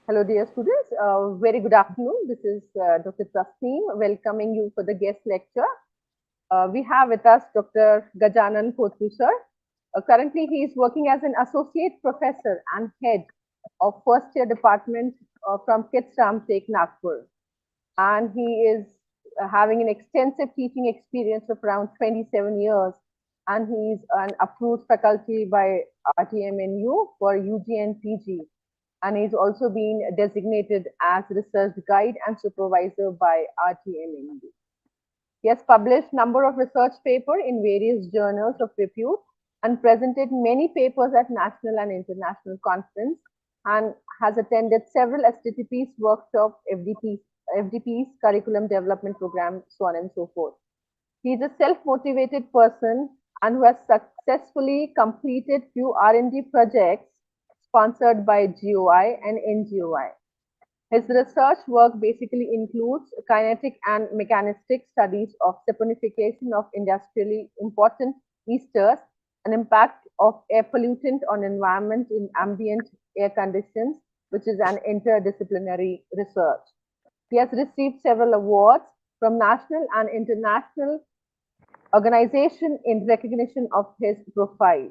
Hello, dear students. Very good afternoon. This is Dr. Tasneem welcoming you for the guest lecture. We have with us Dr. Gajanan Kotru sir. Currently, he is working as an associate professor and head of first year department from Kits Ramtek, Nagpur. And he is having an extensive teaching experience of around 27 years. And he is an approved faculty by RTMNU for UG and PG, and he's also been designated as research guide and supervisor by RTMND. He has published number of research papers in various journals of repute and presented many papers at national and international conference, and has attended several STTP's workshop, FDP's curriculum development program, so on and so forth. He is a self-motivated person and who has successfully completed few R&D projects sponsored by GOI and NGOI. His research work basically includes kinetic and mechanistic studies of saponification of industrially important esters and impact of air pollutant on environment in ambient air conditions, which is an interdisciplinary research. He has received several awards from national and international organization in recognition of his profile.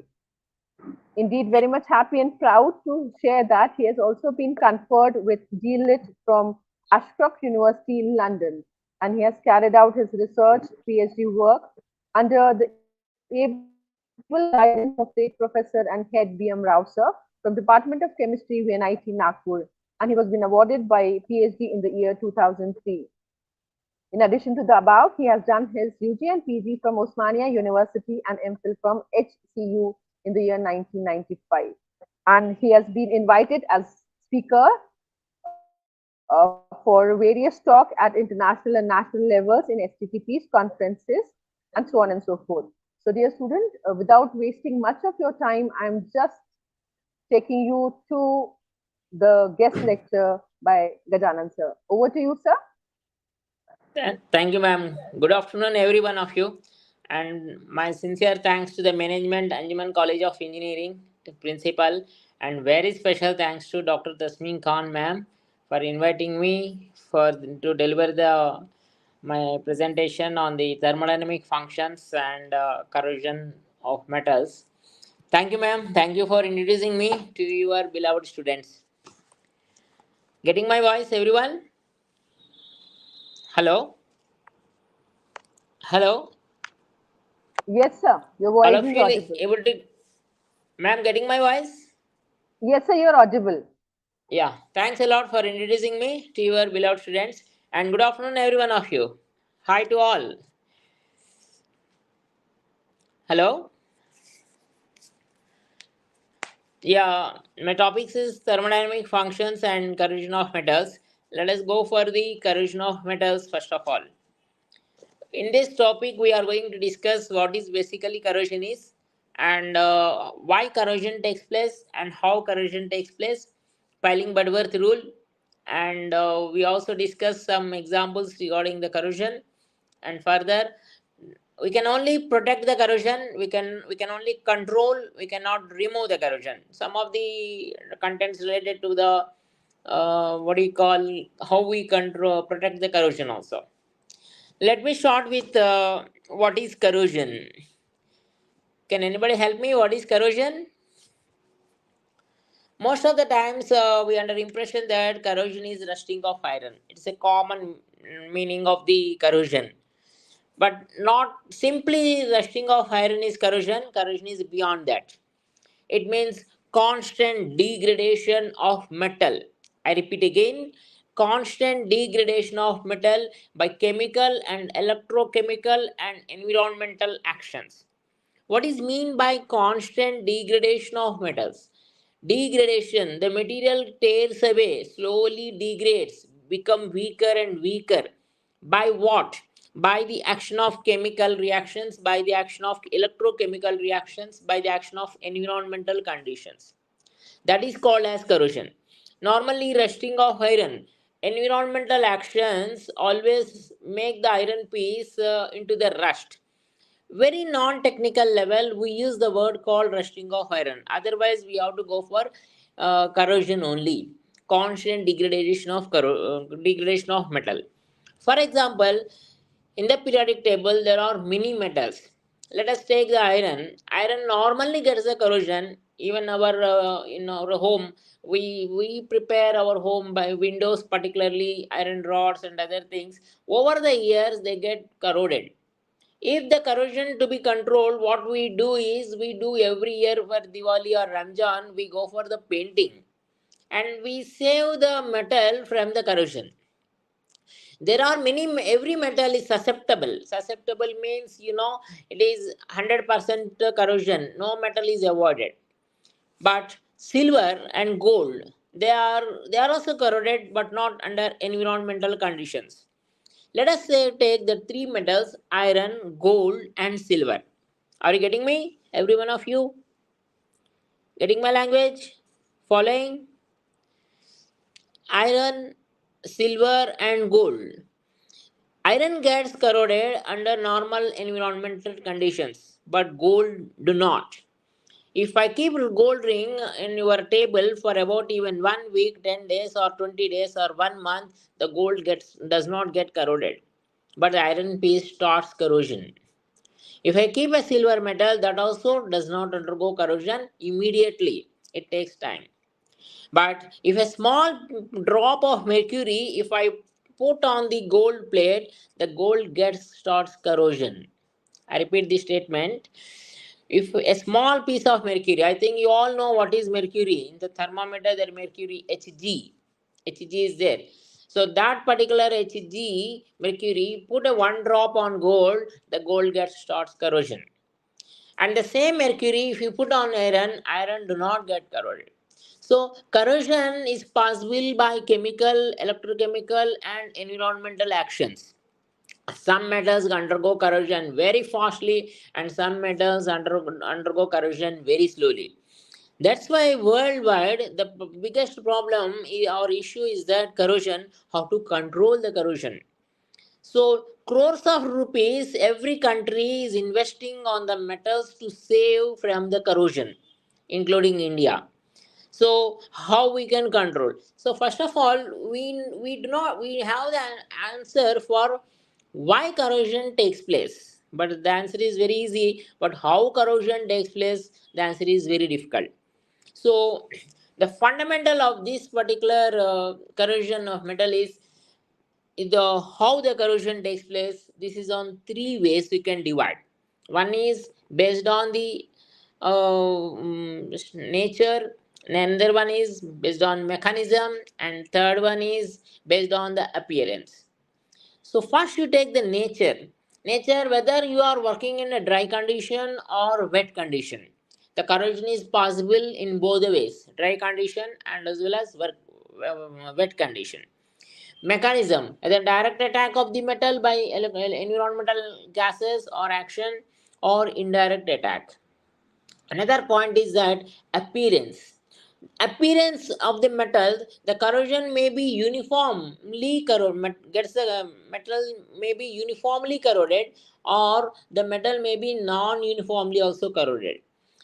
Indeed, very much happy and proud to share that he has also been conferred with D.Lit from Ashcroft University in London, and he has carried out his research PhD work under the able guidance of State Professor and Head B.M. Rao sir from Department of Chemistry, VNIT Nagpur, and he was been awarded by PhD in the year 2003. In addition to the above, he has done his UG and PG from Osmania University and MPhil from HCU in the year 1995. And he has been invited as speaker for various talks at international and national levels in STTP's conferences and so on and so forth. So dear student, without wasting much of your time, I'm just taking you to the guest lecture by Gajanan sir. Over to you, sir. Thank you, ma'am. Good afternoon, every one of you. And my sincere thanks to the management, Anjuman College of Engineering, the principal, and very special thanks to Dr. Tasmin Khan, ma'am, for inviting me to deliver my presentation on the thermodynamic functions and corrosion of metals. Thank you, ma'am. Thank you for introducing me to your beloved students. Getting my voice, everyone? Hello? Hello? Yes, sir. Your All voice of is you audible. able to, ma'am, getting my voice? Yes, sir, you're audible. Yeah, thanks a lot for introducing me to your beloved students, and good afternoon, every one of you. Hi to all. Hello. Yeah, my topics is thermodynamic functions and corrosion of metals. Let us go for the corrosion of metals first of all. In this topic, we are going to discuss what is basically corrosion is, and why corrosion takes place and how corrosion takes place, piling Budworth rule, and we also discuss some examples regarding the corrosion. And further, we can only protect the corrosion, we can only control, we cannot remove the corrosion. Some of the contents related to the what do you call, how we control protect the corrosion also. Let me start with what is corrosion. Can anybody help me? What is corrosion? Most of the times we under impression that corrosion is rusting of iron. It's a common meaning of the corrosion. But not simply rusting of iron is corrosion. Corrosion is beyond that. It means constant degradation of metal. I repeat again, constant degradation of metal by chemical and electrochemical and environmental actions. What is mean by constant degradation of metals? Degradation, the material tears away, slowly degrades, become weaker and weaker. By what? By the action of chemical reactions, by the action of electrochemical reactions, by the action of environmental conditions. That is called as corrosion. Normally, rusting of iron, environmental actions always make the iron piece into the rust. Very non-technical level, we use the word called rusting of iron. Otherwise, we have to go for corrosion only. constant degradation of metal. For example, in the periodic table there are many metals. Let us take the iron. Iron normally gets a corrosion. Even our in our home, we prepare our home by windows, particularly iron rods and other things. Over the years they get corroded. If the corrosion to be controlled, what we do is, we do every year for Diwali or Ramjan, we go for the painting and we save the metal from the corrosion. There are many, every metal is susceptible means, it is 100% corrosion, no metal is avoided. But silver and gold, they are also corroded, but not under environmental conditions. Let us say take the three metals: iron, gold and silver. Are you getting me, every one of you? Getting my language? Following? Iron, silver and gold. Iron gets corroded under normal environmental conditions, but gold do not. If I keep a gold ring in your table for about even 1 week, 10 days or 20 days or 1 month, the gold does not get corroded. But the iron piece starts corrosion. If I keep a silver metal, that also does not undergo corrosion immediately. It takes time. But if a small drop of mercury, if I put on the gold plate, the gold gets starts corrosion. I repeat the statement. If a small piece of mercury, I think you all know what is mercury. In the thermometer, there mercury Hg. Hg is there. So that particular Hg mercury, put a one drop on gold, the gold gets starts corrosion. And the same mercury, if you put on iron, iron do not get corroded. So corrosion is possible by chemical, electrochemical and environmental actions. Some metals undergo corrosion very fastly and some metals undergo corrosion very slowly. That's why worldwide the biggest problem or issue is that corrosion, how to control the corrosion. So crores of rupees every country is investing on the metals to save from the corrosion, including India. So how we can control? So first of all, we have the answer for why corrosion takes place. But the answer is very easy. But how corrosion takes place, the answer is very difficult. So the fundamental of this particular corrosion of metal is the how the corrosion takes place. This is on three ways we can divide. One is based on the nature, another one is based on mechanism, and third one is based on the appearance. So first you take the nature, whether you are working in a dry condition or wet condition, the corrosion is possible in both the ways, dry condition and as well as wet condition. Mechanism, the direct attack of the metal by environmental gases or action, or indirect attack. Another point is that appearance of the metal, the corrosion may be uniformly corroded, gets the metal may be uniformly corroded, or the metal may be non-uniformly also corroded.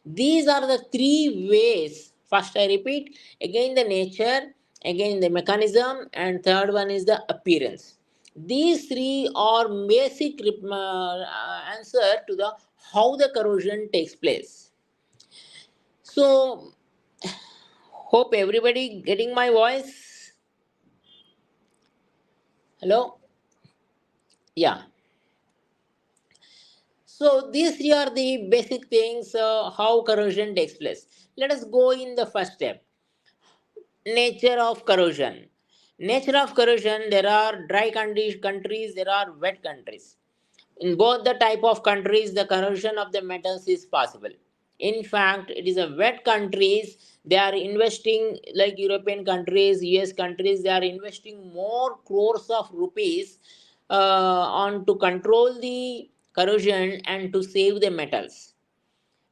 These are the three ways. First I repeat again, the nature, again the mechanism, and third one is the appearance. These three are basic answer to the how the corrosion takes place. So hope everybody getting my voice. Hello? Yeah. So these three are the basic things how corrosion takes place. Let us go in the first step. Nature of corrosion. Nature of corrosion, there are dry countries, there are wet countries. In both the type of countries, the corrosion of the metals is possible. In fact, it is a wet countries, they are investing, like European countries, US countries, they are investing more crores of rupees on to control the corrosion and to save the metals.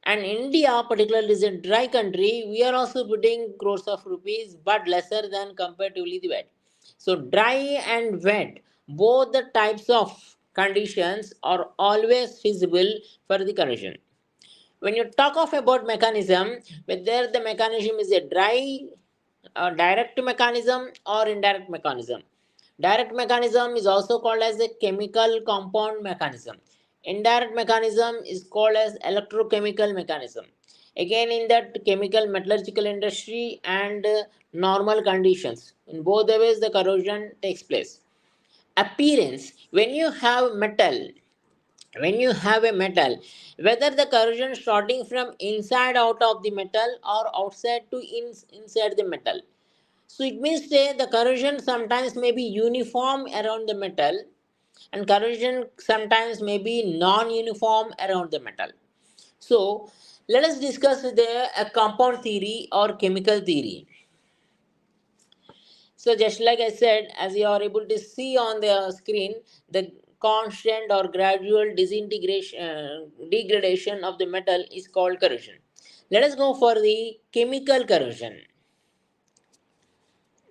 And India, particularly, is a dry country. We are also putting crores of rupees, but lesser than comparatively the wet. So dry and wet, both the types of conditions are always feasible for the corrosion. When you talk of about mechanism, whether the mechanism is a dry a direct mechanism or indirect mechanism. Direct mechanism is also called as a chemical compound mechanism. Indirect mechanism is called as electrochemical mechanism. Again, in that chemical metallurgical industry and normal conditions, in both the ways the corrosion takes place. Appearance, when you have a metal, whether the corrosion starting from inside out of the metal or outside to inside the metal, so it means say the corrosion sometimes may be uniform around the metal, and corrosion sometimes may be non-uniform around the metal. So let us discuss the a compound theory or chemical theory. So just like I said, as you are able to see on the screen, the constant or gradual disintegration, degradation of the metal is called corrosion. Let us go for the chemical corrosion.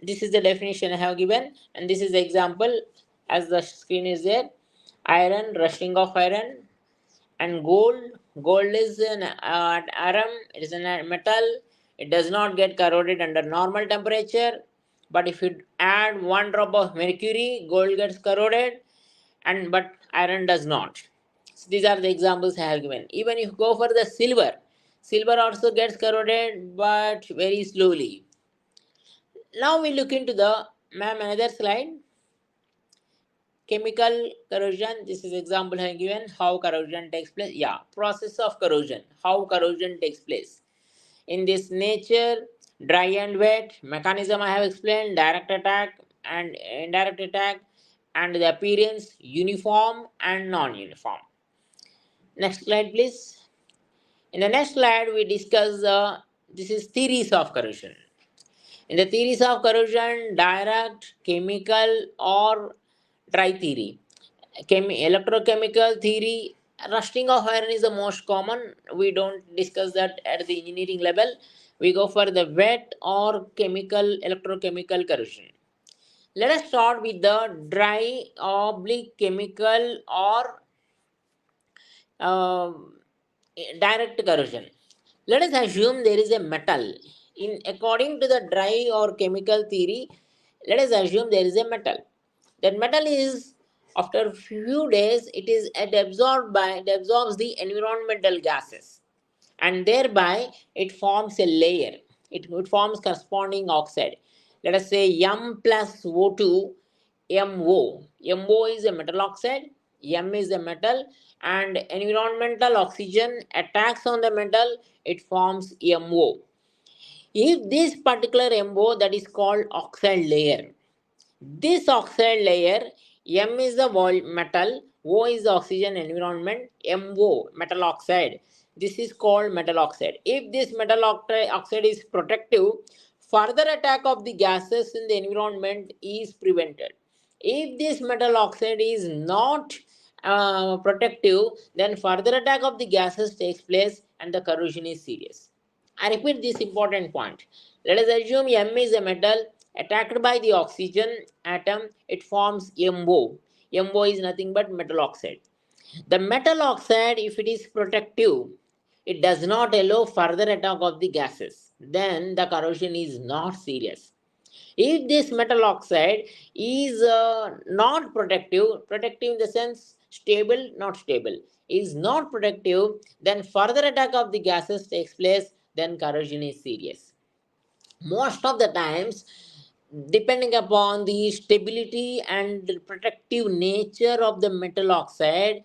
This is the definition I have given, and this is the example as the screen is there. Iron, rusting of iron, and gold. Gold is an aram, it is a metal. It does not get corroded under normal temperature, but if you add 1 drop of mercury, gold gets corroded, and but iron does not. So these are the examples I have given. Even if you go for the silver, silver also gets corroded, but very slowly. Now we look into the, ma'am, another slide. Chemical corrosion, this is example I have given how corrosion takes place. Yeah, process of corrosion, how corrosion takes place in this nature, dry and wet mechanism I have explained, direct attack and indirect attack, and the appearance uniform and non-uniform. Next slide please. In the next slide we discuss this is theories of corrosion. In the theories of corrosion, direct, chemical, or dry theory. Electrochemical theory, rusting of iron is the most common. We don't discuss that at the engineering level. We go for the wet or chemical, electrochemical corrosion. Let us start with the dry oblique chemical or um, direct corrosion. Let us assume there is a metal. In according to the dry or chemical theory, let us assume there is a metal. That metal is after few days it absorbs the environmental gases, and thereby it forms a layer. It forms corresponding oxide. Let us say M plus O2, MO. MO is a metal oxide, M is a metal, and environmental oxygen attacks on the metal, it forms MO. If this particular MO, that is called oxide layer, this oxide layer, M is the metal, O is the oxygen environment, MO, metal oxide. This is called metal oxide. If this metal oxide is protective, further attack of the gases in the environment is prevented. If this metal oxide is not protective, then further attack of the gases takes place and the corrosion is serious. I repeat this important point. Let us assume M is a metal attacked by the oxygen atom, it forms MO. MO is nothing but metal oxide. The metal oxide, if it is protective, it does not allow further attack of the gases. Then the corrosion is not serious. If this metal oxide is not protective in the sense stable, not stable, is not protective, then further attack of the gases takes place, then corrosion is serious. Most of the times, depending upon the stability and protective nature of the metal oxide,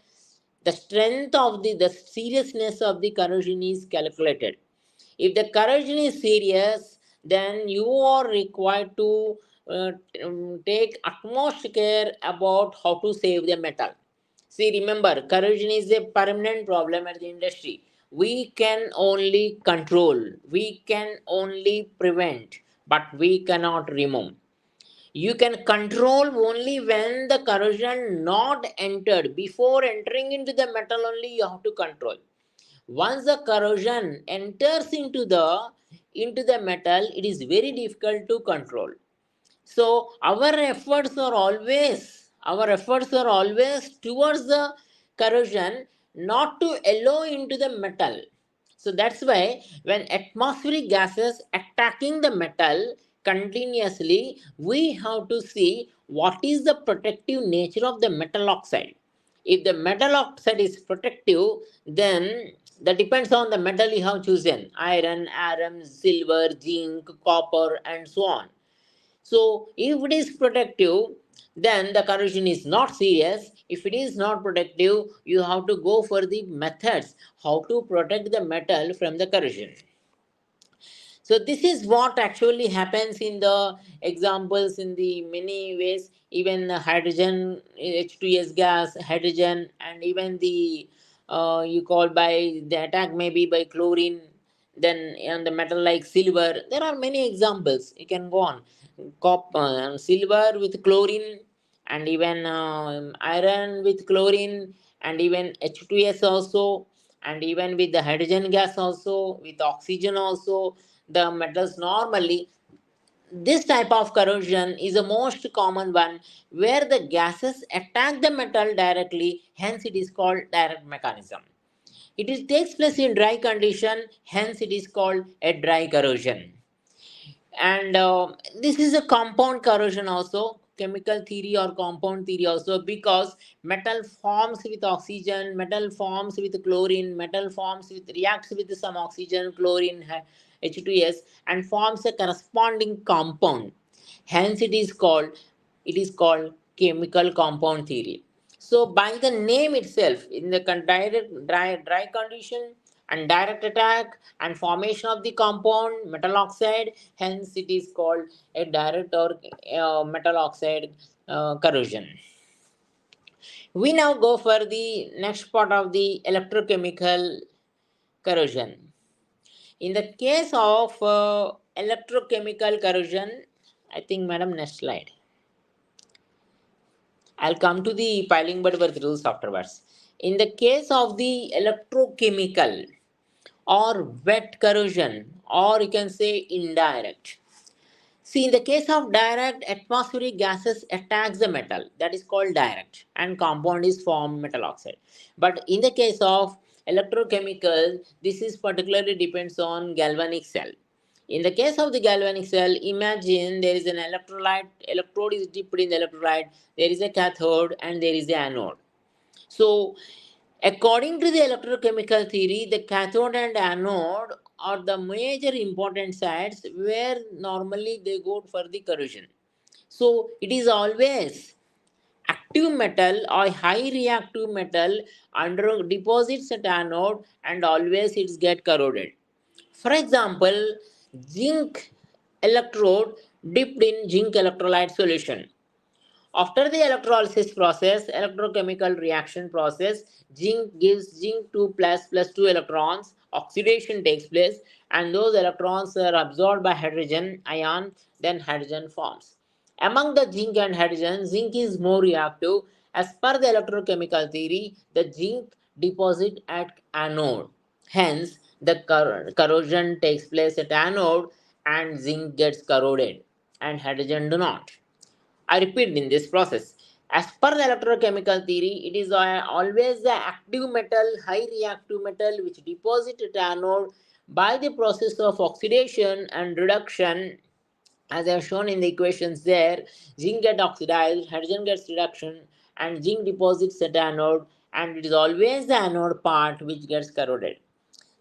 the strength of the seriousness of the corrosion is calculated. If the corrosion is serious, then you are required to take utmost care about how to save the metal. See, remember, corrosion is a permanent problem at the industry. We can only control, we can only prevent, but we cannot remove. You can control only when the corrosion not entered. Before entering into the metal only you have to control. Once the corrosion enters into the metal, it is very difficult to control. So our efforts are always towards the corrosion, not to allow into the metal. So that's why when atmospheric gases attacking the metal, continuously, we have to see what is the protective nature of the metal oxide. If the metal oxide is protective, then that depends on the metal you have chosen: iron, aram, silver, zinc, copper, and so on. So, if it is protective, then the corrosion is not serious. If it is not protective, you have to go for the methods how to protect the metal from the corrosion. So this is what actually happens in the examples in the many ways. Even the hydrogen, H2S gas, hydrogen, and even the you call by the attack maybe by chlorine. Then on the metal like silver, there are many examples. You can go on. Silver with chlorine, and even iron with chlorine, and even H2S also, and even with the hydrogen gas also, with oxygen also, the metals normally. This type of corrosion is the most common one, where the gases attack the metal directly, hence it is called direct mechanism. Takes place in dry condition, hence it is called a dry corrosion. And this is a compound corrosion also, chemical theory or compound theory also, because metal forms with oxygen, metal forms with chlorine, metal forms with reacts with some oxygen, chlorine, H2S, and forms a corresponding compound. Hence it is called chemical compound theory. So by the name itself, in the direct dry condition and direct attack and formation of the compound metal oxide, hence it is called a direct or metal oxide corrosion. We now go for the next part of the electrochemical corrosion. In the case of electrochemical corrosion, I think, madam, next slide. I'll come to the piling Butterworth rules afterwards. In the case of the electrochemical or wet corrosion, or you can say indirect. See, in the case of direct, atmospheric gases attacks the metal, that is called direct, and compound is formed metal oxide. But in the case of electrochemical, this is particularly depends on galvanic cell. In the case of the galvanic cell, imagine there is an electrode is dipped in the electrolyte, there is a cathode and there is a anode. So, according to the electrochemical theory, the cathode and anode are the major important sites where normally they go for the corrosion. So, it is always active metal or high reactive metal under deposits at anode, and always it get corroded. For example, zinc electrode dipped in zinc electrolyte solution. After the electrolysis process, electrochemical reaction process, zinc gives zinc 2 plus 2 electrons, oxidation takes place, and those electrons are absorbed by hydrogen ion, then hydrogen forms. Among the zinc and hydrogen, zinc is more reactive. As per the electrochemical theory, the zinc deposit at anode. Hence, the corrosion takes place at anode and zinc gets corroded and hydrogen do not. I repeat, in this process, as per the electrochemical theory, it is always the active metal, high reactive metal, which deposit at anode by the process of oxidation and reduction. As I have shown in the equations there, zinc gets oxidized, hydrogen gets reduction, and zinc deposits at anode, and it is always the anode part which gets corroded.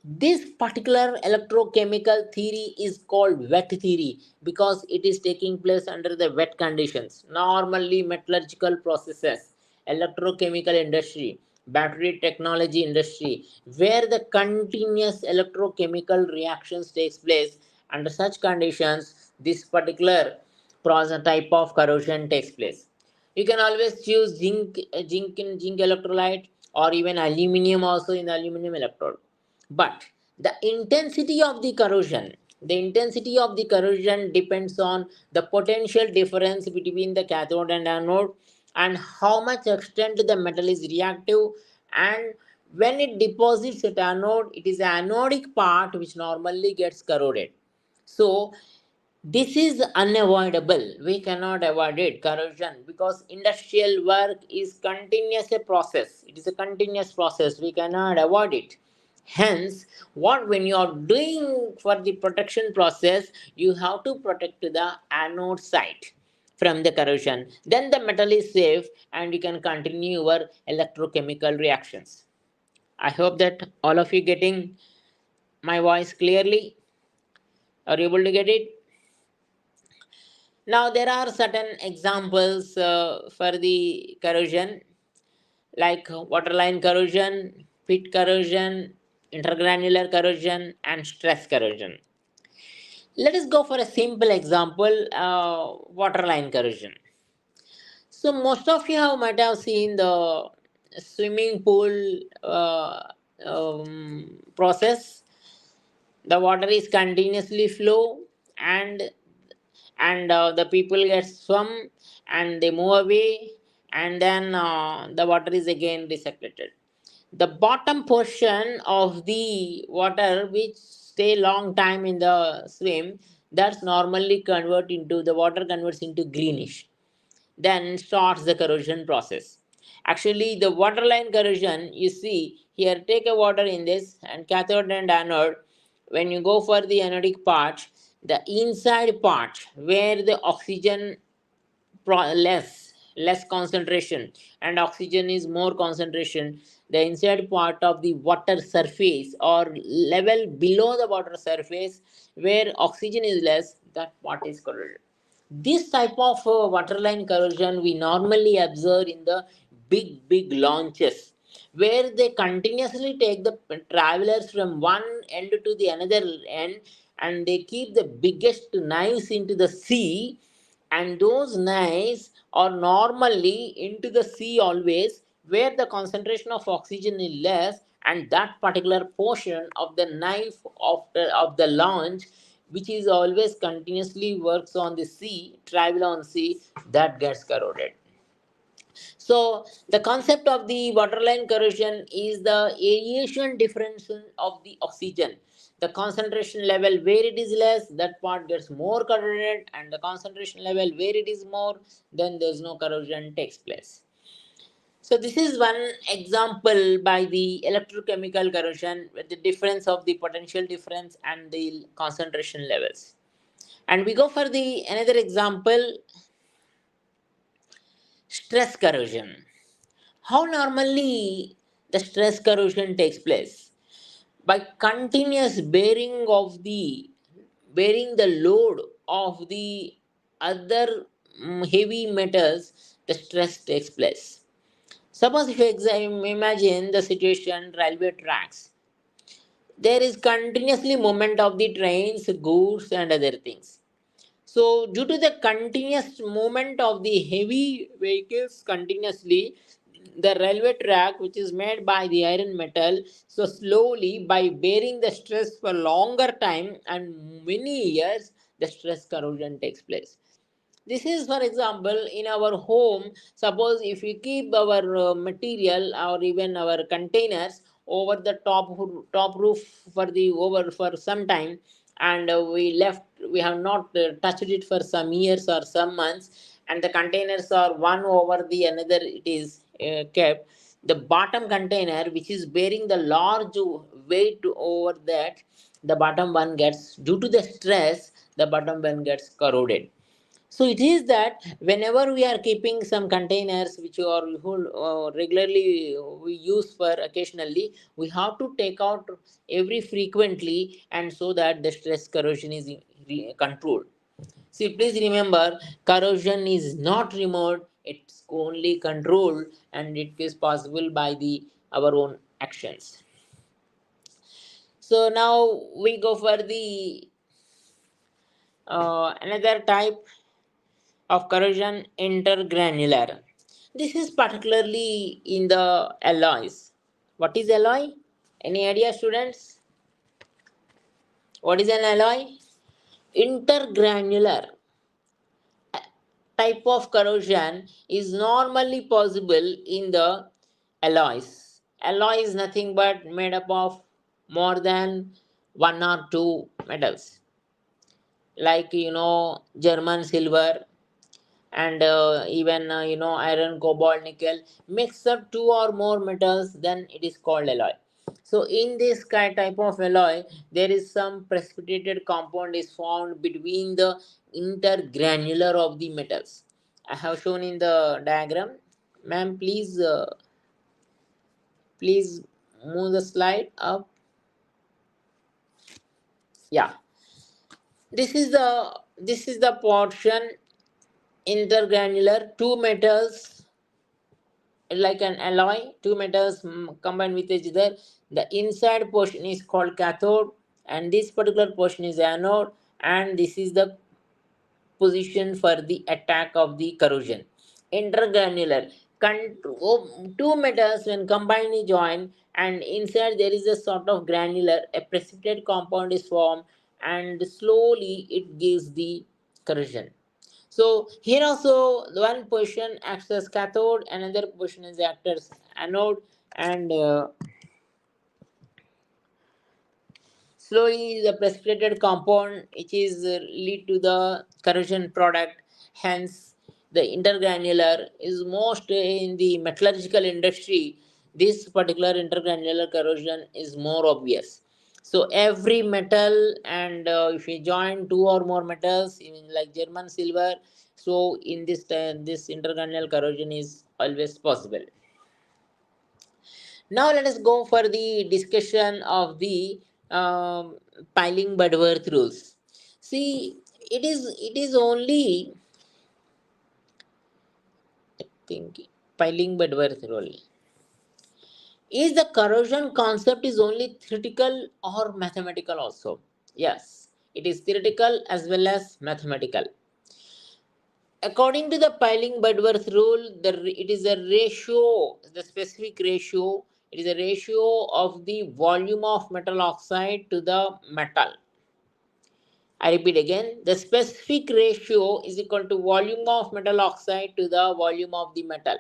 This particular electrochemical theory is called wet theory because it is taking place under the wet conditions. Normally, metallurgical processes, electrochemical industry, battery technology industry, where the continuous electrochemical reactions takes place, under such conditions, this particular process type of corrosion takes place. You can always choose zinc in zinc electrolyte, or even aluminum also in the aluminum electrode. But the intensity of the corrosion depends on the potential difference between the cathode and anode, and how much extent the metal is reactive. And when it deposits at anode, it is the anodic part which normally gets corroded. So this is unavoidable. We cannot avoid it, corrosion, because industrial work is continuous a process. It is a continuous process. We cannot avoid it. Hence, what when you are doing for the protection process, you have to protect the anode side from the corrosion. Then the metal is safe and you can continue your electrochemical reactions. I hope that all of you getting my voice clearly, are able to get it. Now there are certain examples for the corrosion, like waterline corrosion, pit corrosion, intergranular corrosion, and stress corrosion. Let us go for a simple example, waterline corrosion. So most of you might have seen the swimming pool process. The water is continuously flow, and the people get swum and they move away, and then the water is again recirculated. The bottom portion of the water which stay long time in the swim, that's normally convert into the water converts into greenish, then starts the corrosion process. Actually, the waterline corrosion, you see here, take a water in this and cathode and anode. When you go for the anodic part, the inside part where the oxygen less concentration and oxygen is more concentration, the inside part of the water surface or level below the water surface where oxygen is less, that part is corroded. This type of waterline corrosion we normally observe in the big launches, where they continuously take the travelers from one end to the another end, and they keep the biggest knives into the sea, and those knives are normally into the sea always, where the concentration of oxygen is less, and that particular portion of the knife of the launch, which is always continuously works on the sea, travel on sea, that gets corroded. So the concept of the waterline corrosion is the aeration difference of the oxygen. The concentration level where it is less, that part gets more corroded, and the concentration level where it is more, then there's no corrosion takes place. So this is one example by the electrochemical corrosion with the difference of the potential difference and the concentration levels. And we go for the another example, stress corrosion. How normally the stress corrosion takes place? By continuous bearing the load of the other heavy metals, the stress takes place. Suppose if you imagine the situation railway tracks, there is continuously movement of the trains, goods, and other things. So, due to the continuous movement of the heavy vehicles continuously, the railway track, which is made by the iron metal, so slowly by bearing the stress for longer time and many years, the stress corrosion takes place. This is, for example, in our home. Suppose if we keep our material or even our containers over the top roof for the over for some time, and we have not touched it for some years or some months, and the containers are one over the another, it is kept. The bottom container, which is bearing the large weight over that, the bottom one gets, due to the stress, the bottom one gets corroded. So it is that whenever we are keeping some containers which are regularly we use for occasionally, we have to take out every frequently, and so that the stress corrosion is controlled. See, please remember, corrosion is not removed; it's only controlled, and it is possible by the our own actions. So now we go for the another type of corrosion, intergranular. This is particularly in the alloys. What is alloy? Any idea, students? What is an alloy? Intergranular type of corrosion is normally possible in the alloys. Alloy is nothing but made up of more than one or two metals, like German silver, and even iron, cobalt, nickel. Mix up two or more metals, then it is called alloy. So in this type of alloy, there is some precipitated compound is found between the intergranular of the metals. I have shown in the diagram. Ma'am, please move the slide up. Yeah, this is the portion intergranular. Two metals like an alloy, two metals combined with each other. The inside portion is called cathode, and this particular portion is anode, and this is the position for the attack of the corrosion. Intergranular. Two metals when combined is joined, and inside there is a sort of granular, a precipitate compound is formed, and slowly it gives the corrosion. So here also the one portion acts as cathode, another portion is acts as anode, and slowly the precipitated compound which is lead to the corrosion product. Hence the intergranular is most in the metallurgical industry. This particular intergranular corrosion is more obvious. So every metal, and if you join two or more metals, even like German silver, so in this intergranular corrosion is always possible. Now let us go for the discussion of the piling Budworth rules. See, it is only, I think, piling Budworth rule. Is the corrosion concept is only theoretical or mathematical also? Yes, it is theoretical as well as mathematical. According to the piling Budworth rule, it is a ratio, the specific ratio, it is a ratio of the volume of metal oxide to the metal. I repeat again, the specific ratio is equal to volume of metal oxide to the volume of the metal.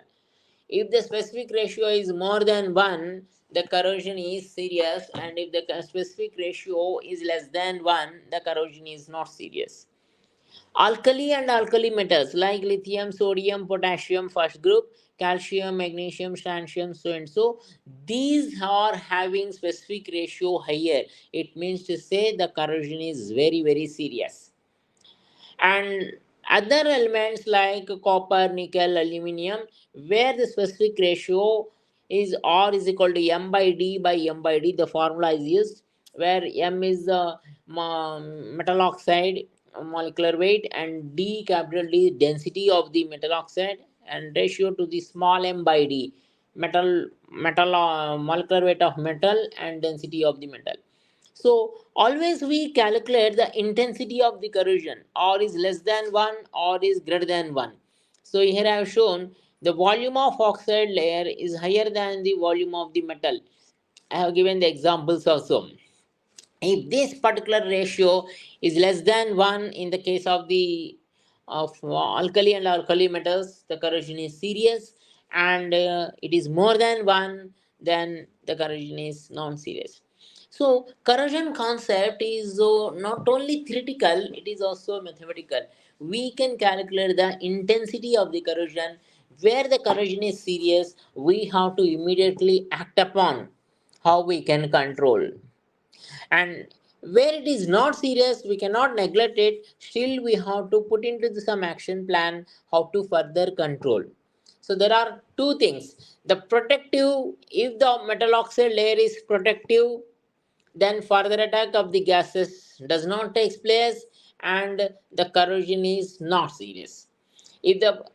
If the specific ratio is more than 1, the corrosion is serious, and if the specific ratio is less than 1, the corrosion is not serious. Alkali and alkali metals like lithium, sodium, potassium, first group, calcium, magnesium, strontium, so and so, these are having specific ratio higher. It means to say the corrosion is very, very serious. And other elements like copper, nickel, aluminium, where the specific ratio is R is equal to M by D by M by D, the formula is used, where M is the metal oxide molecular weight, and D, capital D, density of the metal oxide, and ratio to the small m by D, metal molecular weight of metal and density of the metal. So always we calculate the intensity of the corrosion, or is less than 1 or is greater than 1. So here I have shown the volume of oxide layer is higher than the volume of the metal. I have given the examples also. If this particular ratio is less than 1 in the case of the of alkali and alkali metals, the corrosion is serious, and it is more than 1, then the corrosion is non-serious. So corrosion concept is not only theoretical, it is also mathematical. We can calculate the intensity of the corrosion. Where the corrosion is serious, we have to immediately act upon how we can control. And where it is not serious, we cannot neglect it. Still, we have to put into some action plan how to further control. So there are two things. The protective, if the metal oxide layer is protective, then further attack of the gases does not take place, and the corrosion is not serious. If the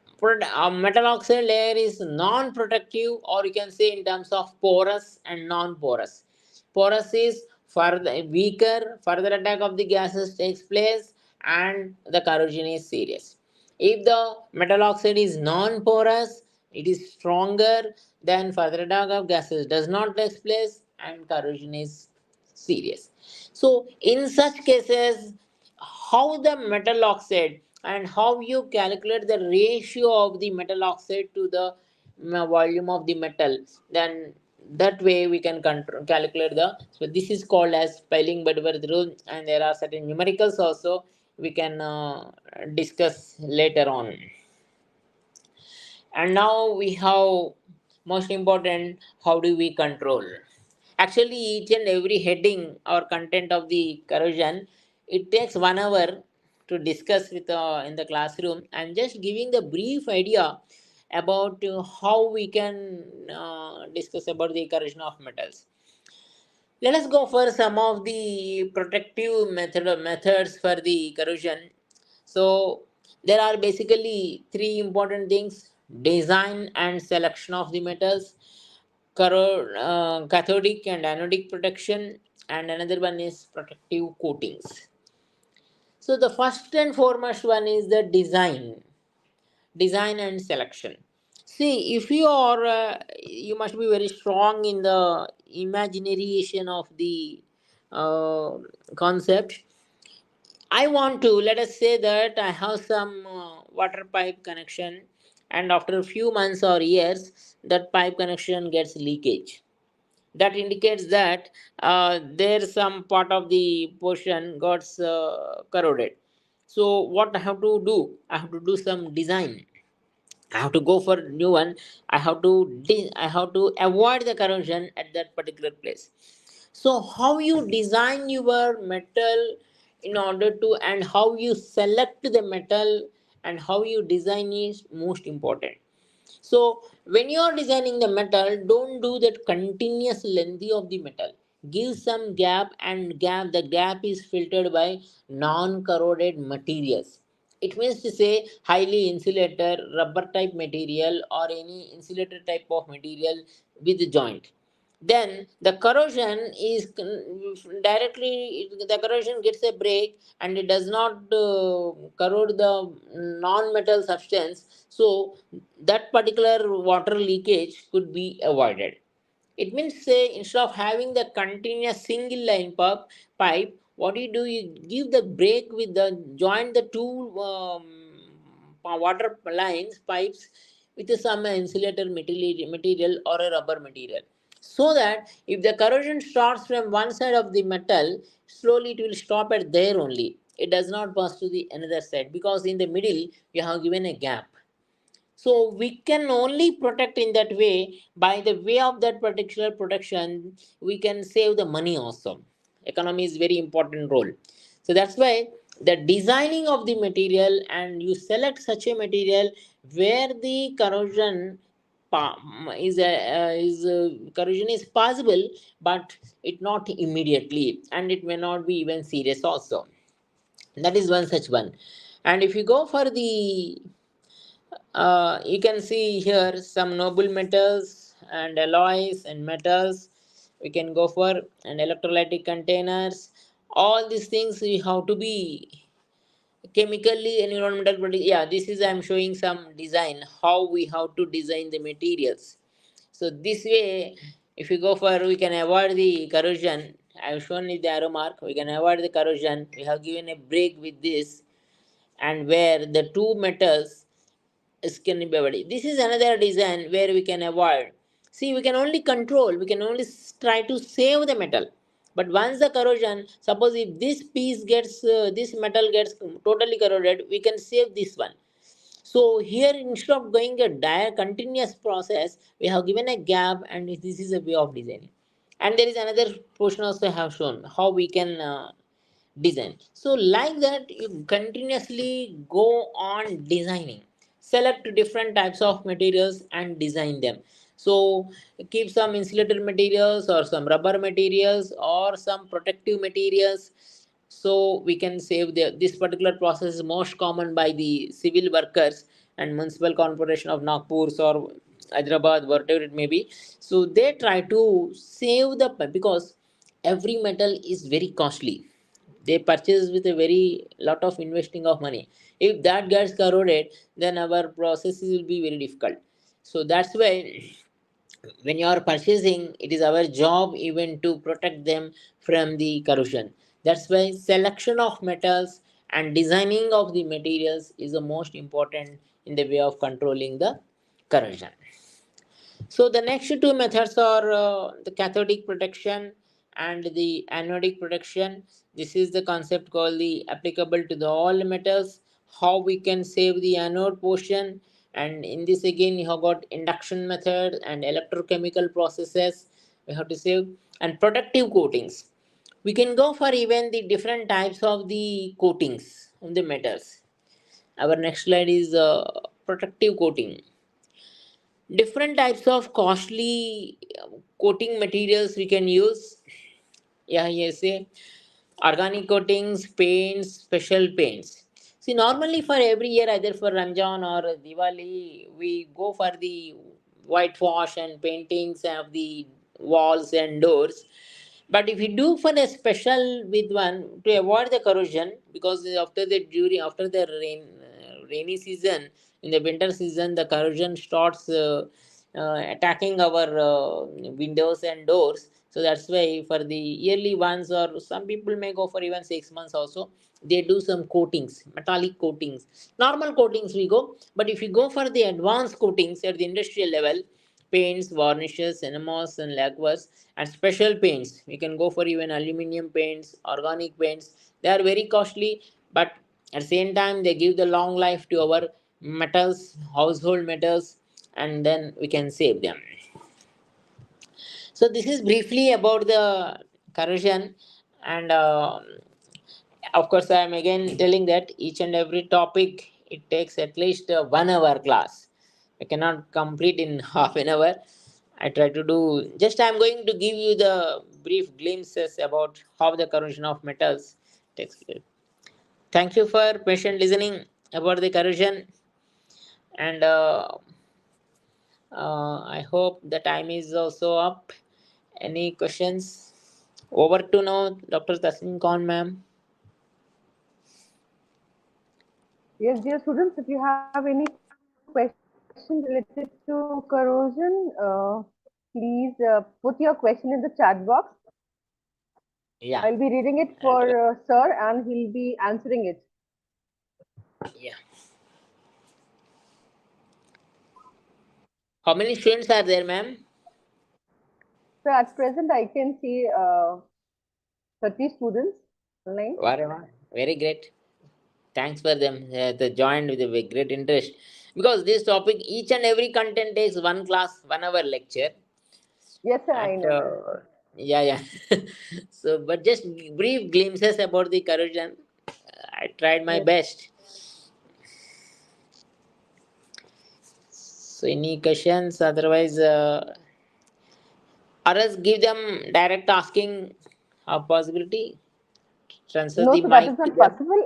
metal oxide layer is non-protective, or you can say in terms of porous and non-porous. Porous is further weaker, further attack of the gases takes place, and the corrosion is serious. If the metal oxide is non-porous, it is stronger, then further attack of gases does not take place, and corrosion is serious. So in such cases, how the metal oxide and how you calculate the ratio of the metal oxide to the volume of the metal, then that way we can calculate the, so this is called as piling Budworth rule, and there are certain numericals also we can discuss later on. And now we have most important, how do we control? Actually, each and every heading or content of the corrosion, it takes 1 hour to discuss with in the classroom. I'm just giving the brief idea about how we can discuss about the corrosion of metals. Let us go for some of the protective methods for the corrosion. So there are basically three important things: design and selection of the metals, cathodic and anodic protection, and another one is protective coatings. So the first and foremost one is the design and selection. See, if you are you must be very strong in the imagination of the uh, concept. I want to, let us say that I have some water pipe connection, and after a few months or years, that pipe connection gets leakage. That indicates that there's some part of the portion got corroded. So what I have to do? I have to do some design. I have to go for new one. I have to avoid the corrosion at that particular place. So how you design your metal in order to, and how you select the metal and how you design is most important. So when you are designing the metal, don't do that continuous lengthy of the metal. Give some gap, and the gap is filtered by non-corroded materials. It means to say highly insulator, rubber type material or any insulator type of material with the joint. Then the corrosion is directly, the corrosion gets a break and it does not corrode the non-metal substance. So that particular water leakage could be avoided. It means, say, instead of having the continuous single line pipe, what do? You give the break with the join the two water lines pipes with some insulator material or a rubber material, so that if the corrosion starts from one side of the metal, slowly it will stop at there only. It does not pass to the another side, because in the middle you have given a gap. So we can only protect in that way. By the way of that particular protection, we can save the money also. Economy is very important role. So that's why the designing of the material, and you select such a material where the corrosion corrosion is possible, but it not immediately, and it may not be even serious also. That is one such one. And if you go for the you can see here some noble metals and alloys and metals we can go for, and electrolytic containers. All these things we have to be chemically environmental yeah, this is I'm showing some design how we have to design the materials. So this way, if you go for, we can avoid the corrosion. I've shown you the arrow mark, we can avoid the corrosion. We have given a break with this, and where the two metals skin body. This is another design where we can avoid. See, we can only control, we can only try to save the metal. But once the corrosion, suppose if this piece gets, this metal gets totally corroded, we can save this one. So here, instead of going a dire continuous process, we have given a gap, and this is a way of designing. And there is another portion also I have shown how we can design. So like that, you continuously go on designing. Select different types of materials and design them. So keep some insulator materials or some rubber materials or some protective materials, so we can save this particular process is most common by the civil workers and municipal corporation of Nagpur or Hyderabad, whatever it may be. So they try to save because every metal is very costly. They purchase with a very lot of investing of money. If that gets corroded, then our processes will be very difficult. So that's why when you are purchasing, it is our job even to protect them from the corrosion. That's why selection of metals and designing of the materials is the most important in the way of controlling the corrosion. So the next two methods are the cathodic protection and the anodic protection. This is the concept called the applicable to the all metals. How we can save the anode portion, and in this again you have got induction method and electrochemical processes. we have to save. And protective coatings, we can go for even the different types of the coatings on the metals. Our next slide is protective coating. Different types of costly coating materials we can use. Yeah, yes, organic coatings, paints, special paints. See, normally for every year, either for Ramjan or Diwali, we go for the whitewash and paintings of the walls and doors. But if you do for a special with one to avoid the corrosion, because after the rainy season, in the winter season, the corrosion starts attacking our windows and doors. So that's why for the yearly ones, or some people may go for even 6 months also, they do some coatings, metallic coatings. Normal coatings we go, but if you go for the advanced coatings at the industrial level, paints, varnishes, enamas, and lacquers, and special paints, we can go for even aluminum paints, organic paints. They are very costly, but at the same time, they give the long life to our metals, household metals, and then we can save them. So this is briefly about the corrosion, and of course I am again telling that each and every topic it takes at least 1 hour class. I cannot complete in half an hour. I try to do, just I am going to give you the brief glimpses about how the corrosion of metals takes place. Thank you for patient listening about the corrosion, and I hope the time is also up. Any questions? Over to now, Dr. Tasneem Khan, ma'am. Yes, dear students, if you have any questions related to corrosion, please put your question in the chat box. I'll Yeah. be reading it for I'll try. sir and he'll be answering it. Yeah. How many students are there, ma'am? So at present, I can see 30 students online. Whatever. Very great. Thanks for them. They joined with a great interest. Because this topic, each and every content takes one class, 1 hour lecture. Yes, sir, I At know that. yeah, yeah. So, but just brief glimpses about the corrosion. I tried my Yes. best. So, any questions? Otherwise, or else give them direct asking a possibility. Transfer No, the sir, that mic is to not them. possible.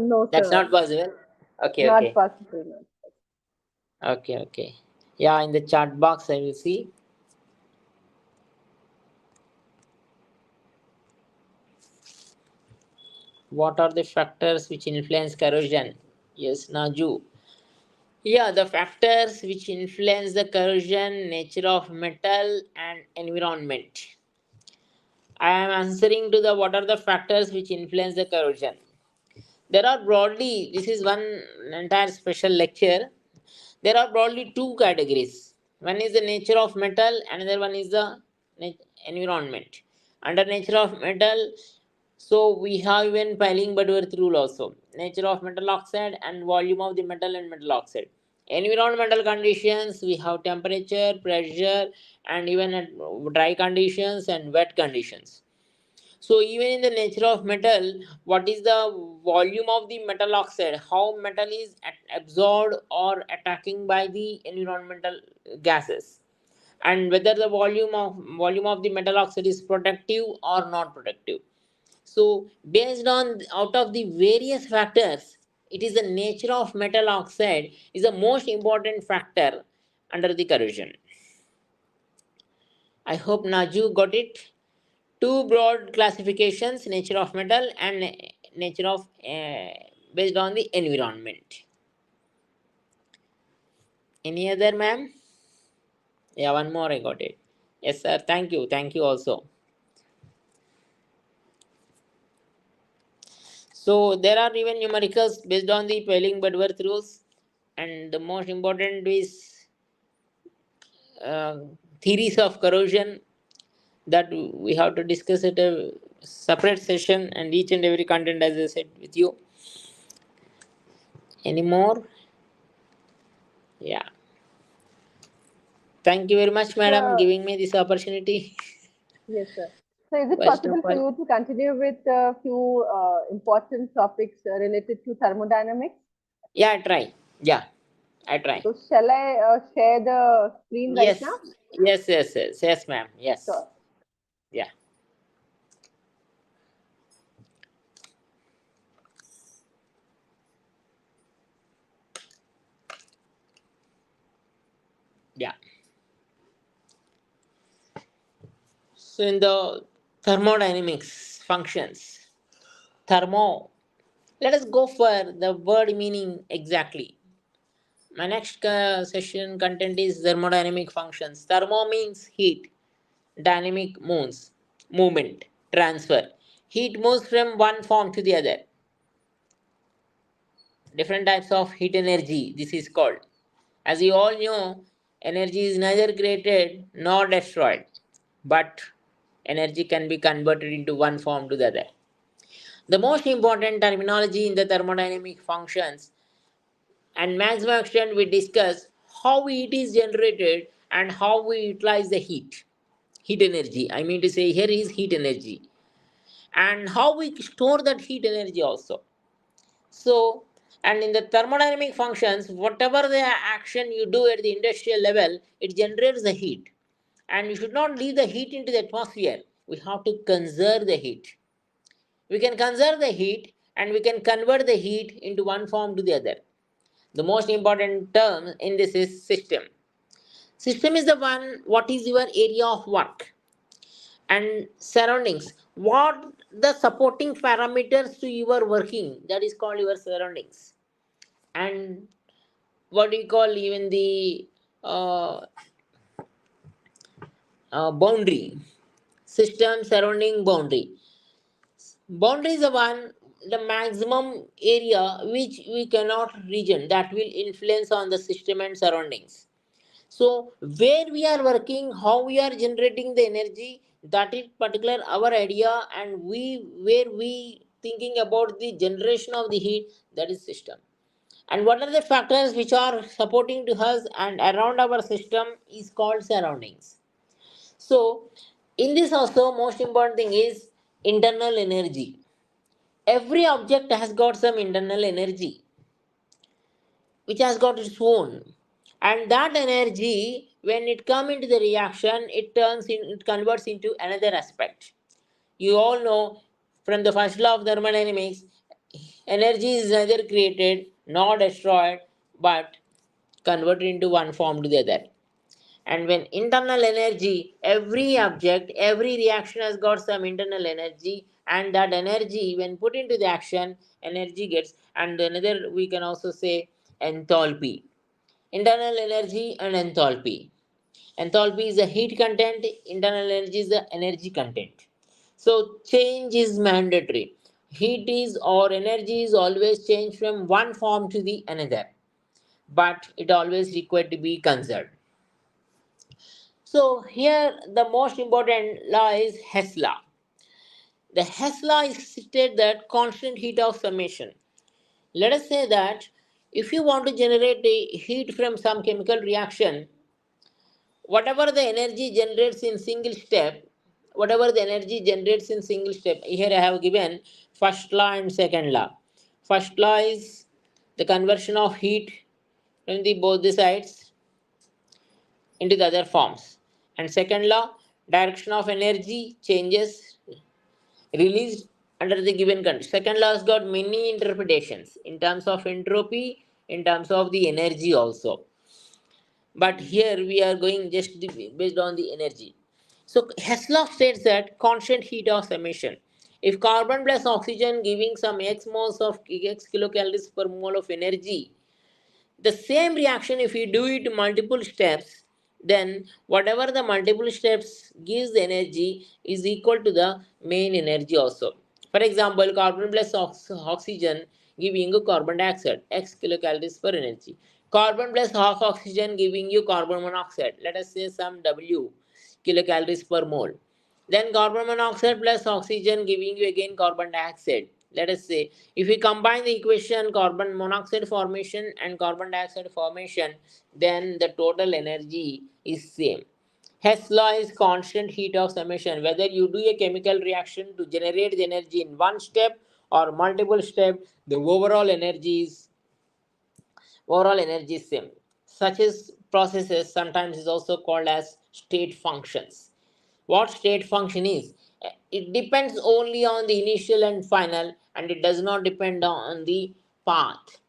No, That's sir, not possible. Okay, not okay, possible. No. okay, okay. Yeah, in the chat box, I will see. What are the factors which influence corrosion? Yes, Naju. Yeah, the factors which influence the corrosion, nature of metal, and environment. I am answering to the what are the factors which influence the corrosion. There are broadly, this is one entire special lecture. There are broadly two categories. One is the nature of metal, another one is the environment. Under nature of metal, so we have even piling Butterworth rule also. Nature of metal oxide and volume of the metal and metal oxide. Environmental conditions, we have temperature, pressure, and even at dry conditions and wet conditions. So even in the nature of metal, what is the volume of the metal oxide? How metal is absorbed or attacking by the environmental gases, and whether the volume of the metal oxide is protective or not protective. So based on out of the various factors, it is the nature of metal oxide is the most important factor under the corrosion. I hope Naju got it. Two broad classifications: nature of metal and nature of based on the environment. Any other, ma'am? Yeah, one more, I got it. Yes, sir. Thank you also. So there are even numericals based on the Pelling Bedworth rules, and the most important is uh, theories of corrosion that we have to discuss at a separate session, and each and every content, as I said with you. Any more? Yeah. Thank you very much, madam, Sir, giving me this opportunity. Yes, sir. So, is it First of possible for all, you to continue with a few important topics related to thermodynamics? yeah, I try. Yeah, I try. So, shall I share the screen right now? Yes, yes, ma'am. Yes, Sure. yeah, yeah. So in the thermodynamics functions, thermo. Let us go for the word meaning exactly. My next session content is thermodynamic functions. Thermo means heat, dynamic moves, movement, transfer. Heat moves from one form to the other. Different types of heat energy, this is called. As you all know, energy is neither created nor destroyed, but energy can be converted into one form to the other. The most important terminology in the thermodynamic functions and maximum extent we discuss how heat is generated and how we utilize the heat energy. I mean to say here is heat energy and how we store that heat energy also. So, and in the thermodynamic functions, whatever the action you do at the industrial level, it generates the heat. And you should not leave the heat into the atmosphere. We have to conserve the heat. We can conserve the heat and we can convert the heat into one form to the other. The most important term in this is system. System is the one what is your area of work and surroundings. What the supporting parameters to your working that is called your surroundings. And what do you call even the uh, boundary system surrounding boundary. Boundary is the one the maximum area which we cannot region that will influence on the system and surroundings. So where we are working, how we are generating the energy, that is particular our idea, and we where we thinking about the generation of the heat, that is system. And what are the factors which are supporting to us and around our system is called surroundings. So in this also most important thing is internal energy. Every object has got some internal energy which has got its own, and that energy when it come into the reaction it converts into another aspect. You all know from the first law of thermodynamics, energy is neither created nor destroyed but converted into one form to the other. And when internal energy, every object, every reaction has got some internal energy, and that energy when put into the action, energy gets. And another we can also say enthalpy. Internal energy and enthalpy. Enthalpy is the heat content, internal energy is the energy content. So change is mandatory. Heat is or energy is always changed from one form to the another, but it always required to be conserved. So here the most important law is Hess law. The Hess law is stated that constant heat of summation. Let us say that if you want to generate the heat from some chemical reaction, whatever the energy generates in single step, whatever the energy generates in single step, here I have given first law and second law. First law is the conversion of heat from the both the sides into the other forms. And second law, direction of energy changes released under the given condition. Second law has got many interpretations in terms of entropy, in terms of the energy also. But here we are going just based on the energy. So Hess law states that constant heat of summation. If carbon plus oxygen giving some x moles of x kilocalories per mole of energy, the same reaction if you do it multiple steps, then whatever the multiple steps gives the energy is equal to the main energy also. For example, carbon plus oxygen giving you carbon dioxide x kilocalories per energy, carbon plus half oxygen giving you carbon monoxide, let us say some w kilocalories per mole. Then carbon monoxide plus oxygen giving you again carbon dioxide. Let us say if we combine the equation carbon monoxide formation and carbon dioxide formation, then the total energy is same. Hess law is constant heat of summation. Whether you do a chemical reaction to generate the energy in one step or multiple steps, the overall energy is same. Such as processes sometimes is also called as state functions. What state function is? It depends only on the initial and final, and it does not depend on the path.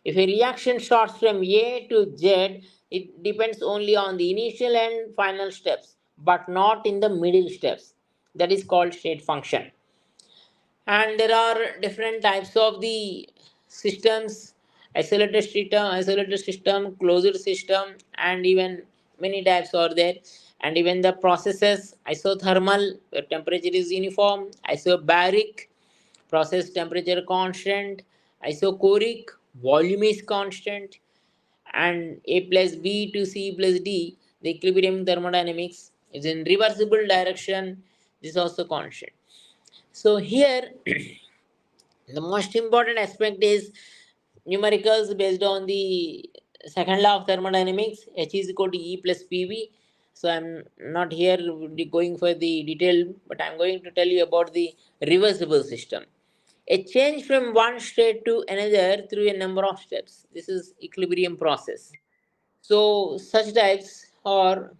If a reaction starts from A to Z, it depends only on the initial and final steps, but not in the middle steps. That is called state function. And there are different types of the systems: isolated system, closed system, and even many types are there. And even the processes: isothermal, where temperature is uniform; isobaric, process temperature constant; isochoric, volume is constant; and A plus B to C plus D, the equilibrium thermodynamics is in reversible direction. This is also constant. So here the most important aspect is numericals based on the second law of thermodynamics. H is equal to E plus PV. So I'm not here going for the detail, but I'm going to tell you about the reversible system. A change from one state to another through a number of steps. This is equilibrium process. So such types are,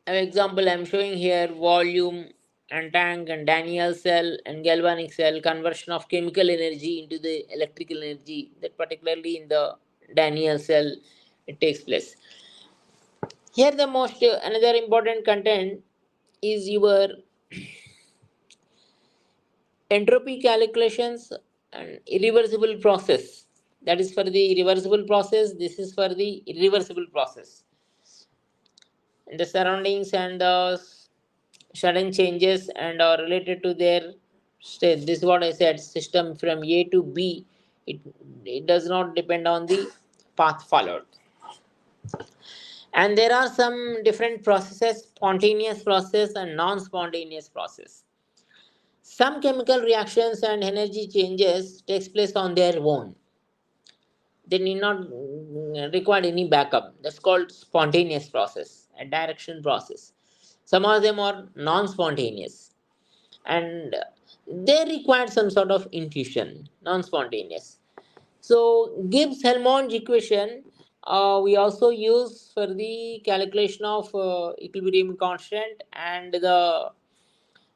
an example I'm showing here: volume and tank and Daniel cell and galvanic cell, conversion of chemical energy into the electrical energy, that particularly in the Daniel cell it takes place. Here the most another important content is your entropy calculations and irreversible process. That is for the reversible process, this is for the irreversible process. The surroundings and the sudden changes and are related to their state. This is what I said: system from A to B, it, it does not depend on the path followed. And there are some different processes: spontaneous process and non-spontaneous process. Some chemical reactions and energy changes takes place on their own. They need not require any backup. That's called spontaneous process, a direction process. Some of them are non-spontaneous, and they require some sort of intuition, non-spontaneous. So Gibbs Helmholtz equation we also use for the calculation of equilibrium constant, and the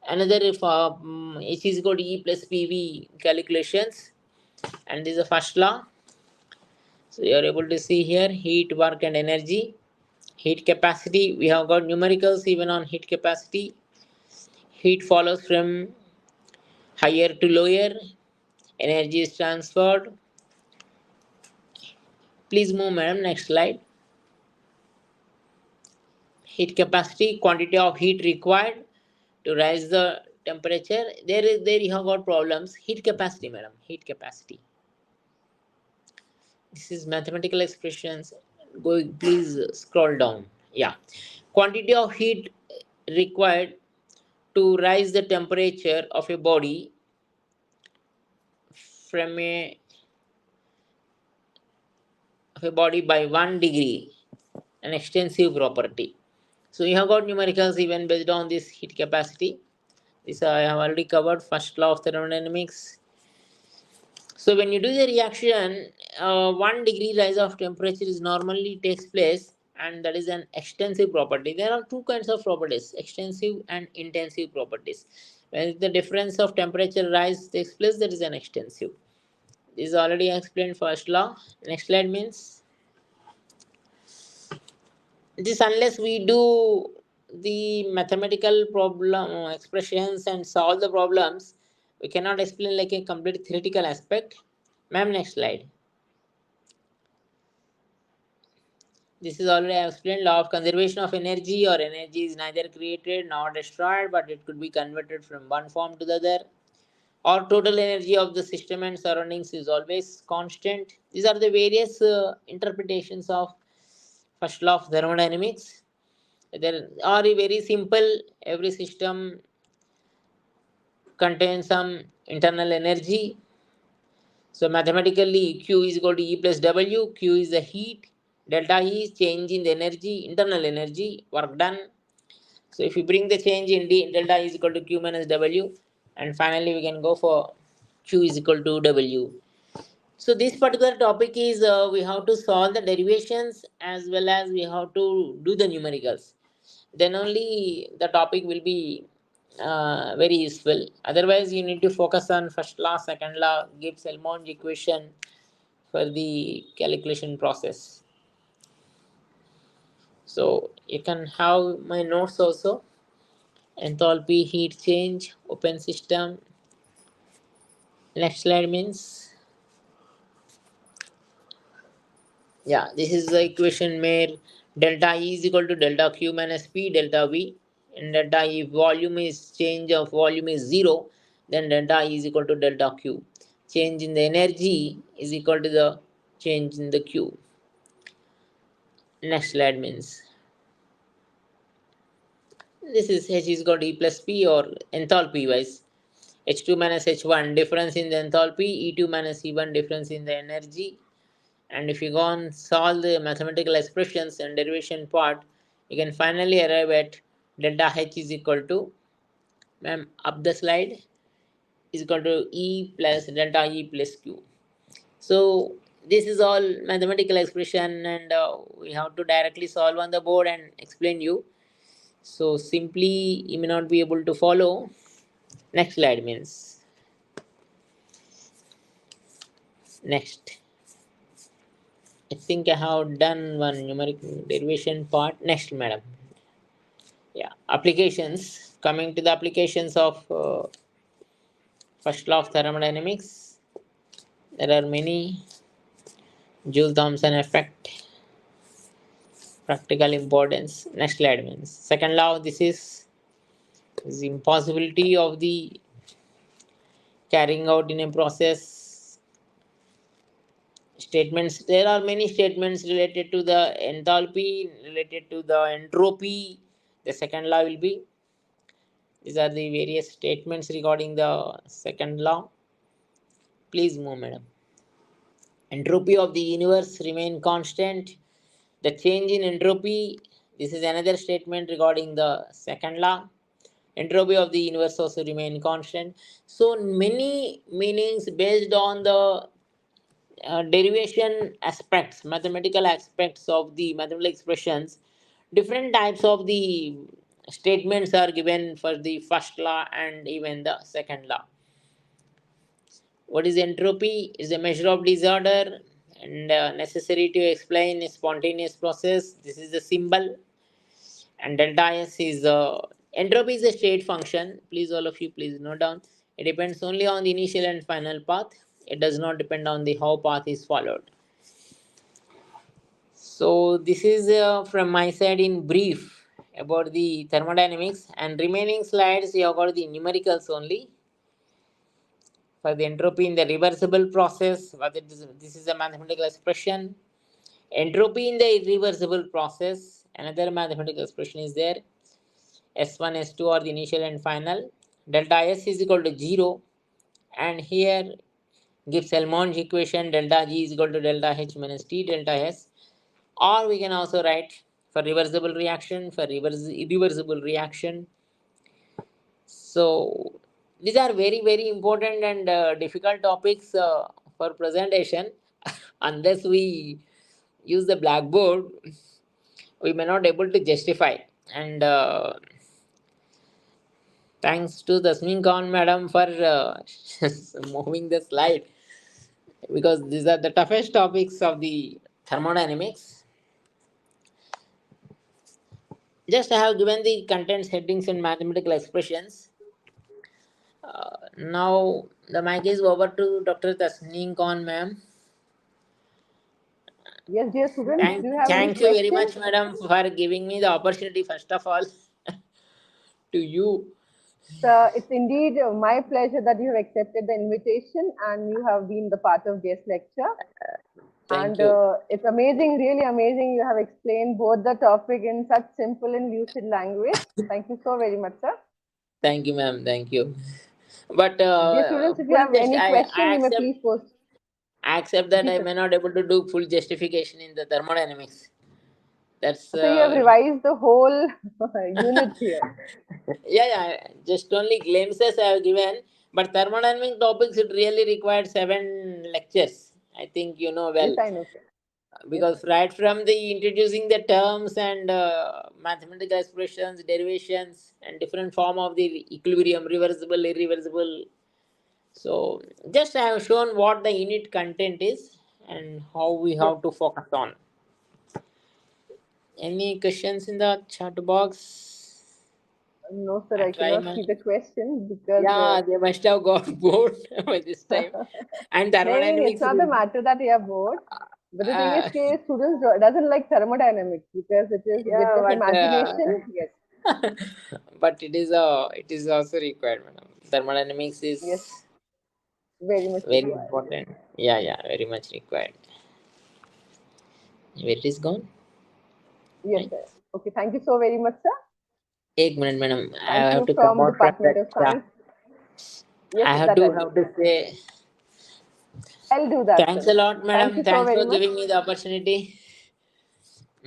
another if H is equal to E plus PV calculations, and this is the first law. So you are able to see here heat, work, and energy. Heat capacity, we have got numericals even on heat capacity. Heat follows from higher to lower, energy is transferred. Please move, madam. Next slide. Heat capacity, quantity of heat required to rise the temperature. There you have got problems. Heat capacity, madam. Heat capacity. This is mathematical expressions. Go, please scroll down. Yeah. Quantity of heat required to rise the temperature from a of a body by 1 degree, an extensive property. So you have got numericals even based on this heat capacity. This I have already covered, first law of thermodynamics. So when you do the reaction, 1 degree rise of temperature is normally takes place, and that is an extensive property. There are two kinds of properties: extensive and intensive properties. When the difference of temperature rise takes place, that is an extensive. This is already explained first law. Next slide means this: unless we do the mathematical problem expressions and solve the problems, we cannot explain like a complete theoretical aspect. Ma'am, next slide. This is already I explained: law of conservation of energy, or energy is neither created nor destroyed, but it could be converted from one form to the other. Or total energy of the system and surroundings is always constant. These are the various interpretations of first law of thermodynamics. There are very simple: every system contains some internal energy. So mathematically, Q is equal to E plus W. Q is the heat, Delta E is change in the energy, internal energy, work done. So if you bring the change in delta E is equal to Q minus W, and finally we can go for Q is equal to W. So this particular topic is we have to solve the derivations as well as we have to do the numericals. Then only the topic will be very useful. Otherwise, you need to focus on first law, second law, Gibbs Elmont equation for the calculation process. So you can have my notes also. Enthalpy, heat change, open system. Next slide means, yeah, this is the equation where delta E is equal to delta Q minus P delta V, and delta E volume is change of volume is 0, then delta E is equal to delta Q. Change in the energy is equal to the change in the Q. Next slide means, this is H is equal to E plus P, or enthalpy wise. H2 minus H1 difference in the enthalpy, E2 minus E1 difference in the energy. And if you go and solve the mathematical expressions and derivation part, you can finally arrive at delta H is equal to, ma'am, up the slide, is equal to E plus delta E plus Q. So this is all mathematical expression, and we have to directly solve on the board and explain you. So simply you may not be able to follow. Next slide means, next. I think I have done one numeric derivation part. Next, madam. Yeah, applications. Coming to the applications of first law of thermodynamics, there are many. Joule-Thomson effect, practical importance. Next slide means, second law. This is the impossibility of the carrying out in a process. Statements. There are many statements related to the enthalpy, related to the entropy. The second law will be. These are the various statements regarding the second law. Please move, madam. Entropy of the universe remain constant. The change in entropy. This is another statement regarding the second law. Entropy of the universe also remain constant. So many meanings based on the derivation aspects, mathematical aspects of the mathematical expressions. Different types of the statements are given for the first law and even the second law. What is entropy? Is a measure of disorder and necessary to explain a spontaneous process. This is the symbol. And delta S is entropy is a state function. Please, all of you, please note down. It depends only on the initial and final path. It does not depend on the how path is followed. So this is from my side in brief about the thermodynamics, and remaining slides you have got the numericals only. For the entropy in the reversible process, what it is, this is a mathematical expression. Entropy in the irreversible process, another mathematical expression is there. S1, S2 are the initial and final. Delta S is equal to 0, and here gives Helmholtz equation delta G is equal to delta H minus T delta S. Or we can also write for reversible reaction, for irreversible reaction. So these are very very important and difficult topics for presentation. Unless we use the blackboard, we may not able to justify. And thanks to the Khan madam for moving the slide, because these are the toughest topics of the thermodynamics. Just I have given the contents, headings, and mathematical expressions. Now the mic is over to Dr. Tasneem Khan, ma'am. Yes, dear students, do you have any Thank you very questions? much, madam, for giving me the opportunity, first of all, to you. It's indeed my pleasure that you have accepted the invitation and you have been the part of guest lecture. Thank And you. it's amazing, really amazing. You have explained both the topic in such simple and lucid language. Thank you so very much, sir. Thank you, ma'am. Thank you. But Dear students, if you full have test, any I question, you may accept. please post. I accept that I may not able to do full justification in the thermodynamics. That's So you have revised the whole unit here. yeah. Just only glimpses I have given, but thermodynamic topics it really required 7 lectures. I think you know Yes, well, I know, sir. Yes, because right from the introducing the terms and mathematical expressions, derivations, and different form of the equilibrium, reversible, irreversible. So just I have shown what the unit content is and how we yes. have to focus on. Any questions in the chat box? No, sir, I I try cannot my. see the question because Yeah, they must have got bored by this time. And nay, it's thermodynamics not the is. matter that you are bored. But the thing is, Uh, students doesn't like thermodynamics because it is bit yeah, of imagination. Yes, but it is also required, madam. Thermodynamics yes, is very much very required. Yes, important. Yeah, very much required. Where it is gone? yes, Right. sir. Okay, thank you so very much, sir. Ek minute, madam. I Thank have you to come from out from Department that. of Yeah. Science. Yes, I sir, have that to I'll do. have to say I'll do that, thanks sir. a lot, Thank you madam. so Thanks very for much. giving me the opportunity.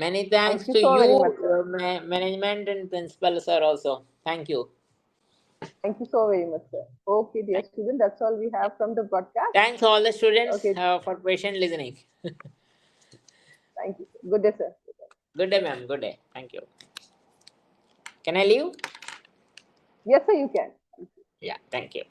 Many Thank thanks you to so you, very much, sir. management and principal sir also. Thank you. Thank you so very much, sir. Okay, dear Thank- student, that's all we have from the broadcast. Thanks all the students Okay, for patient listening. thank you. Good day, sir. Good day, ma'am. Good day. Thank you. Can I leave? Yes, sir, you can. Yeah, thank you.